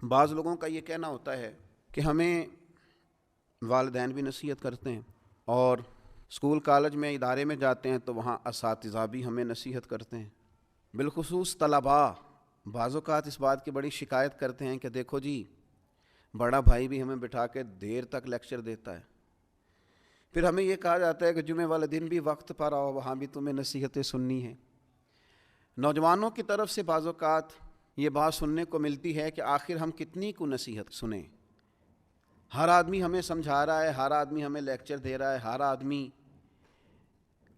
بعض لوگوں کا یہ کہنا ہوتا ہے کہ ہمیں والدین بھی نصیحت کرتے ہیں، اور اسکول کالج میں ادارے میں جاتے ہیں تو وہاں اساتذہ بھی ہمیں نصیحت کرتے ہیں۔ بالخصوص طلباء بعض اوقات اس بات کی بڑی شکایت کرتے ہیں کہ دیکھو جی، بڑا بھائی بھی ہمیں بٹھا کے دیر تک لیکچر دیتا ہے، پھر ہمیں یہ کہا جاتا ہے کہ جمعے والے دن بھی وقت پر آؤ، وہاں بھی تمہیں نصیحتیں سننی ہیں۔ نوجوانوں کی طرف سے بعض اوقات یہ بات سننے کو ملتی ہے کہ آخر ہم کتنی کو نصیحت سنیں، ہر آدمی ہمیں سمجھا رہا ہے، ہر آدمی ہمیں لیکچر دے رہا ہے، ہر آدمی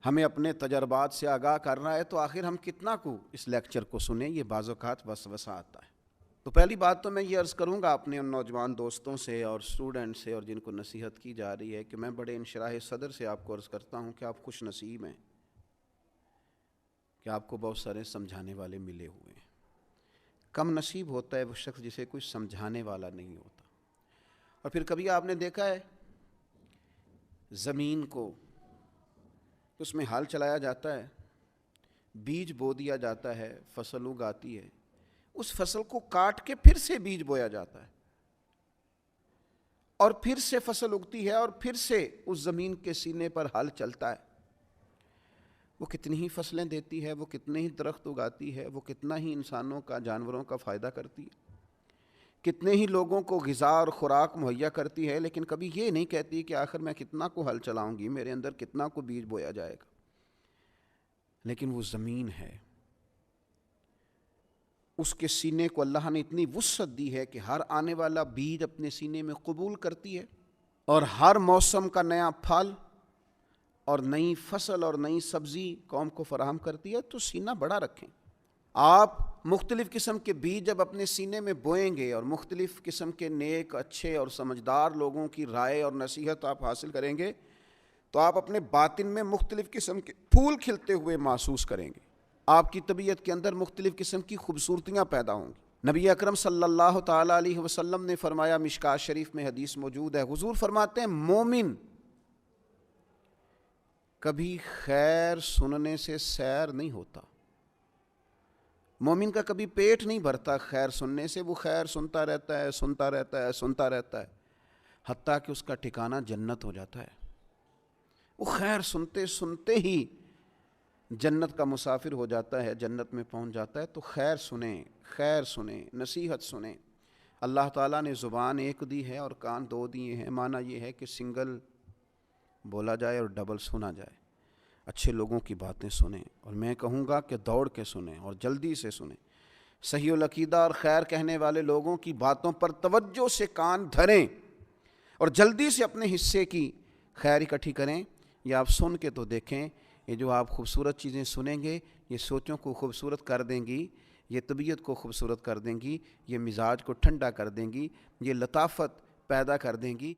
ہمیں اپنے تجربات سے آگاہ کر رہا ہے، تو آخر ہم کتنا کو اس لیکچر کو سنیں۔ یہ بعض اوقات وسوسہ آتا ہے۔ تو پہلی بات تو میں یہ عرض کروں گا اپنے ان نوجوان دوستوں سے اور اسٹوڈنٹ سے اور جن کو نصیحت کی جا رہی ہے کہ میں بڑے انشراح صدر سے آپ کو عرض کرتا ہوں کہ آپ خوش نصیب ہیں کہ آپ کو بہت سارے سمجھانے والے ملے ہوئے ہیں۔ کم نصیب ہوتا ہے وہ شخص جسے کوئی سمجھانے والا نہیں ہوتا۔ اور پھر کبھی آپ نے دیکھا ہے زمین کو، اس میں ہل چلایا جاتا ہے، بیج بو دیا جاتا ہے، فصل اگاتی ہے، اس فصل کو کاٹ کے پھر سے بیج بویا جاتا ہے، اور پھر سے فصل اگتی ہے، اور پھر سے اس زمین کے سینے پر ہل چلتا ہے۔ وہ کتنی ہی فصلیں دیتی ہے، وہ کتنے ہی درخت اگاتی ہے، وہ کتنا ہی انسانوں کا، جانوروں کا فائدہ کرتی ہے، کتنے ہی لوگوں کو غذا اور خوراک مہیا کرتی ہے، لیکن کبھی یہ نہیں کہتی کہ آخر میں کتنا کو ہل چلاؤں گی، میرے اندر کتنا کو بیج بویا جائے گا۔ لیکن وہ زمین ہے، اس کے سینے کو اللہ نے اتنی وسعت دی ہے کہ ہر آنے والا بیج اپنے سینے میں قبول کرتی ہے، اور ہر موسم کا نیا پھل اور نئی فصل اور نئی سبزی قوم کو فراہم کرتی ہے۔ تو سینہ بڑا رکھیں۔ آپ مختلف قسم کے بیج جب اپنے سینے میں بوئیں گے اور مختلف قسم کے نیک، اچھے اور سمجھدار لوگوں کی رائے اور نصیحت آپ حاصل کریں گے، تو آپ اپنے باطن میں مختلف قسم کے پھول کھلتے ہوئے محسوس کریں گے۔ آپ کی طبیعت کے اندر مختلف قسم کی خوبصورتیاں پیدا ہوں گی۔ نبی اکرم صلی اللہ تعالیٰ علیہ وسلم نے فرمایا، مشکوٰۃ شریف میں حدیث موجود ہے، حضور فرماتے ہیں مومن کبھی خیر سننے سے سیر نہیں ہوتا۔ مومن کا کبھی پیٹ نہیں بھرتا خیر سننے سے، وہ خیر سنتا رہتا ہے، سنتا رہتا ہے، سنتا رہتا ہے، حتیٰ کہ اس کا ٹھکانہ جنت ہو جاتا ہے۔ وہ خیر سنتے سنتے ہی جنت کا مسافر ہو جاتا ہے، جنت میں پہنچ جاتا ہے۔ تو خیر سنیں، خیر سنیں، نصیحت سنیں۔ اللہ تعالیٰ نے زبان ایک دی ہے اور کان دو دیے ہیں۔ معنی یہ ہے کہ سنگل بولا جائے اور ڈبل سنا جائے۔ اچھے لوگوں کی باتیں سنیں، اور میں کہوں گا کہ دوڑ کے سنیں اور جلدی سے سنیں۔ صحیح العقیدہ اور خیر کہنے والے لوگوں کی باتوں پر توجہ سے کان دھریں اور جلدی سے اپنے حصے کی خیر اکٹھی کریں۔ یہ آپ سن کے تو دیکھیں، یہ جو آپ خوبصورت چیزیں سنیں گے، یہ سوچوں کو خوبصورت کر دیں گی، یہ طبیعت کو خوبصورت کر دیں گی، یہ مزاج کو ٹھنڈا کر دیں گی، یہ لطافت پیدا کر دیں گی۔